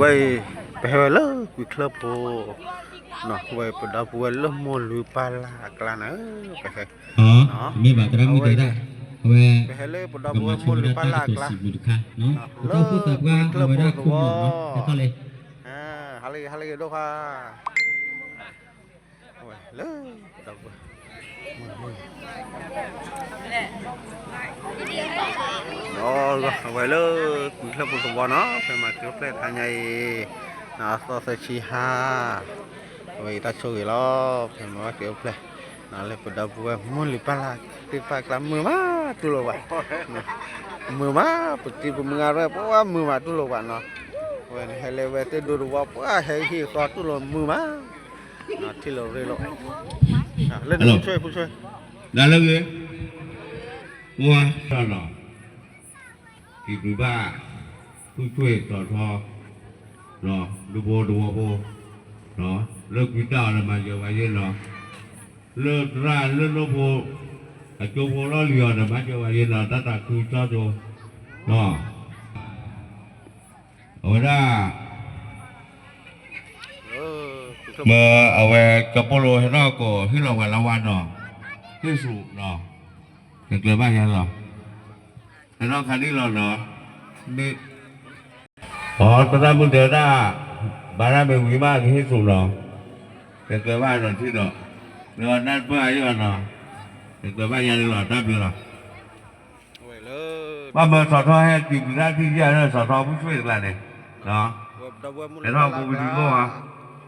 ไว้ไปเลยกุคลโปเนาะไว้ปดาปวยละมอลือปาลากลานะไปให้เนาะมีบาตรังมีเตได้เอาไว้ไปให้เลยปดาปวยมอลือปาลากลาเนาะเราพูดแบบว่าเอาไว้ได้คุมเนาะแล้วก็เลยฮาเลยดูค่ะโอ้ยเลยปดาปวยเอาไว้เลยกุคลโปตัวเนาะไปมาเกี่ยวเพลทางใหญ่นะซอสชีฮาไว้ตาช่วยล้อไปมาเกี่ยวเพลNale pada buah muli palak tipak la mema tu lo wa mema peti pengarah apa mema tu lo wa no wen hele wete do wa pa he hi ko tu lo mema na ti lo re lo na le niผู้ช่วยได้แล้วเอ้วัวตลอดที่ดูบ้าผู้ช่วยต่อทอรอดูโบรอเลิกวิจารณ์มาเยอะไว้เยอะรอเลิกร้านเลิกโลโบโจโบล้อเลียนะมาเจอว่าเย็นเราตัดคือเจ้าโจเนาะเอาไว้ได้เมื่อเอาไว้กับโปโลให้เราก็ที่เราวันละวันเนาะที่สูบเนาะเกิดบ้านยังเนาะแต่เราคันนี้เราเนาะนี่พอตอนนั้นมึงเดินได้บ้านนั้นเป็นวิมานที่สูบเนาะเกิดบ้านเราที่เนาะเรื่องนั้นเพื่ออะไรเนาะเกิดบ้านยังหล่อตั้งอยู่หรอว่าเมื่อสอทอให้กินได้ที่เยอะเลยสอทอผู้ช่วยอะไรเนี่ยเนาะแต่เราผู้บริโภค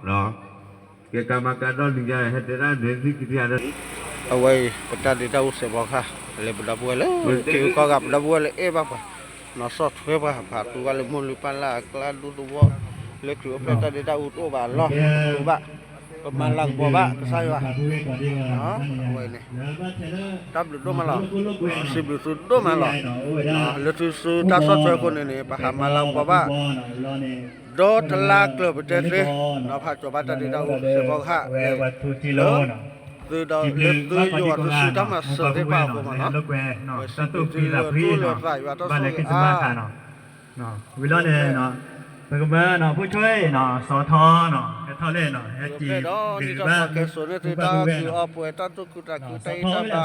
เนาะเกี่ยวกับการนอนดีใจให้ได้เรื่องที่กิจการเอาไว้ประจานที่เราเสียบอกค่ะเลยบุดาบัวเลยคือก็กับบุดาบัวเลยบ้างปะนอสอดเพื่อว่าผ่าตัวเลยมุลุปันละกลาดูตัวเลยคือประจานที่เราอุดโอบาล้ออุบะมาลังบัวบะใช่ป่ะเนาะไว้เนี่ยตับหลุดตัวมาหรอสิบหลุดตัวมาหรอหรือคือตัดสอดช่วยคนนี้ปะหามาลังบัวบะโดดลากเลยประเทศนี้เราผ่าตัวบ้านที่เราเสียบอกค่ะคือเราเลือกอยู่ว่าคือทำมาเสด็จป่าวผมเนาะสัตุกีฬาพี่เนาะบ้านเล็กขึ้นมาค่ะเนาะวิลล์เนี่ยเนาะเป็นก็มาเนาะผู้ช่วยเนาะสอทอเนาะแค่เท่าเล่เนาะแค่จีบีบ้านแค่ส่วนที่ตาคือเอาป่วยตาตุกุตาคือไตตาตา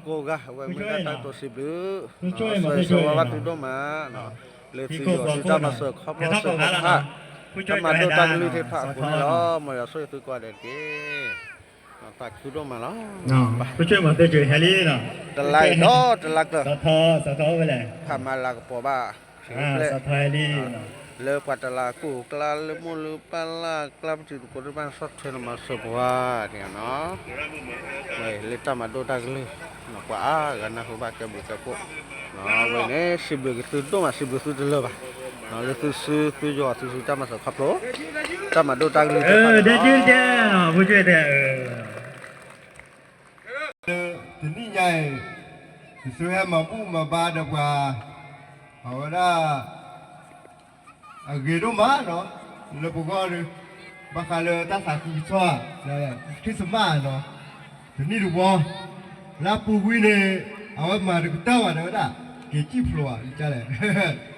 โกกะไว้ไม่ได้ตาตัวสิบหรือช่วยว่าตุดมาเนาะเลยที่อยู่ที่ตามาเสกเขามาเสกค่ะถ้ามาดูตาลุยเทพะคุณล้อมาช่วยตัวกว่าเด็กตักคือดมาแล้วผู้ช่วยมาเตะเฮลี่เนาะตะไลเนาะตะลักเนาะสะทอไปเลยพามาลักปอบ้าสะทอเฮลี่เลิกปัตตลากูกลาเลมุลปาลากลับจุดคนบ้านสดเชนมาสบว่าเนี่ยเนาะไม่เลตามาดูตักเลยนักว่ากันนะเขาบ้าแกบุกแกพวกเนาะวันนี้สิบกิตุตัวมาสิบกิตุเลยป่ะเนาะเลยตัวจอดตัวตามาสขับรถตามาดูตักเลยเด็กชื่อเจ้าผู้ช่วยเด้ทีนี้ใหญ่สวยมาปูมาบาดกว่าเอาละเกดูมาเนาะแล้วพวกก็เลยบางครั้งเลยตั้งสาคีชัวเลยที่สมาเนาะทีนี้ดูบ่แล้วปูวินเนี่ยเอาไว้มาดูเต้าอ่ะเนาะเกี่ยจีฟลัวอีจ้าเลย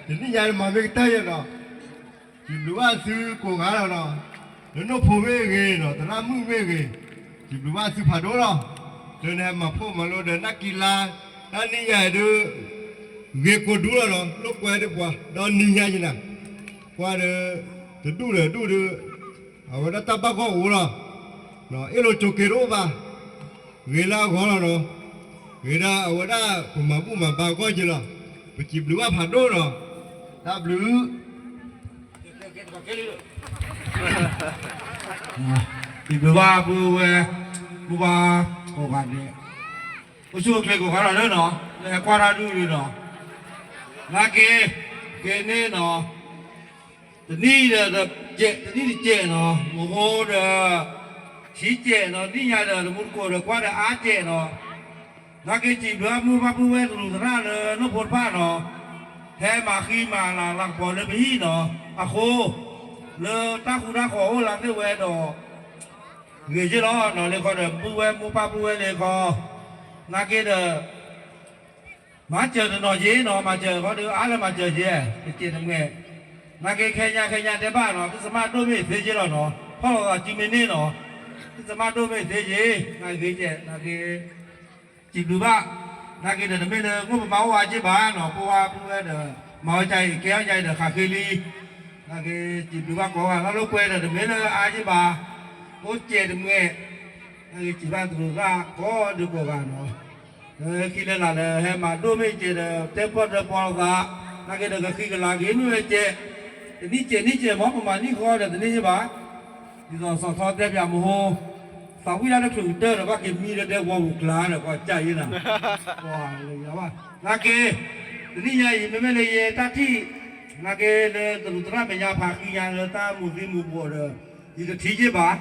ทีนี้ใหญ่มาไม่เต้าเนาะจีบดูว่าซื้อกูงานเนาะแล้วน้องผู้ไม่เงี้ยเนาะแต่ละมือไม่เงี้ยจีบดูว่าซื้อผ้าดูเนาะเดินให้มาพูดมาโลเดินนักกีฬาอันนี้ใหญ่ดูเกี่ยกูดูแล้วลูกแกดีกว่าตอนนี้ใหญ่จีน่ะว่าเด้ดูเอาไว้ตาบ้าก็อูล่ะเนาะเอโลโจเกโรบ้าเวลาของเราเนาะเวลาเอาไว้ได้ผมมาพูดมาบ้าก็จีล่ะไปจีบหรือว่าผ่านดูเนาะทับหรือจีบว่าบูว่าโอ้กันเนี่ยผู้ช่วยเกี่ยวกับอะไรเนาะเนี่ยกว่าเราดูอยู่เนาะนักเกเนี่ยเนาะนี่เด้อเจนี่เจเนาะโมโหเด้อชี้เจเนาะนี่ยาเด้อมุดโกเด้อกว่าเด้ออาเจเนาะนักจีบมูมาผู้เวทรู้สระเด้อนพพ้าเนาะแท้มาขี้มาลังปอเลพี่เนาะอะโคเลตาคูดาขอลังได้เวดอเกจเนาะเนาะเลยก็เด้อผู้เวมูป้าผู้เวเลยก็นักเด้อมาเจอเนาะเยเนาะมาเจอก็เด้ออะไรมาเจอเจทำไง那个开家的吧喏，这什么都没飞机了喏，跑了几米内喏，这什么都没飞机，那飞机那个几路吧，那个的没的，我们把我几把喏，不的，毛在给在的卡克里，那个几路吧过啊，那路过的没的阿几把，我接的没，那个几把路吧过就过完喏，去了那的还嘛都没接的，再跑个，那个那个去个那个没接。你接毛不嘛？你搞的你是吧？你说上代表么好？上回来的平等的话，给米的在我屋来的，我加一呢。哇，你知道吧？那个你呀，你们那些大体，那个那路途那边呀，爬起呀，那大木飞木坡的，一个体积吧，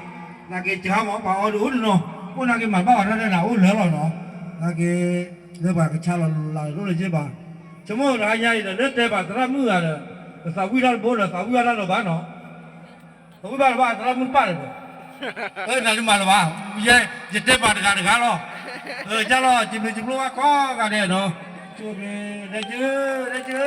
那个家毛把我留的喏，我那个蛮把他那拿我留了喏，那个那把个掐了拿留了去吧，怎么那呀？那代表他木啊的。สาววิราบ่นะสาววิราแล้วบ้านเนาะสาววิราบ้านตะมุนป้าเลยนั่นมาแล้วบ้าเย่จะเตะบ้านกันกันเนาะจ้าล้อจิมว่าก็กันเนาะจูเด้เด้อ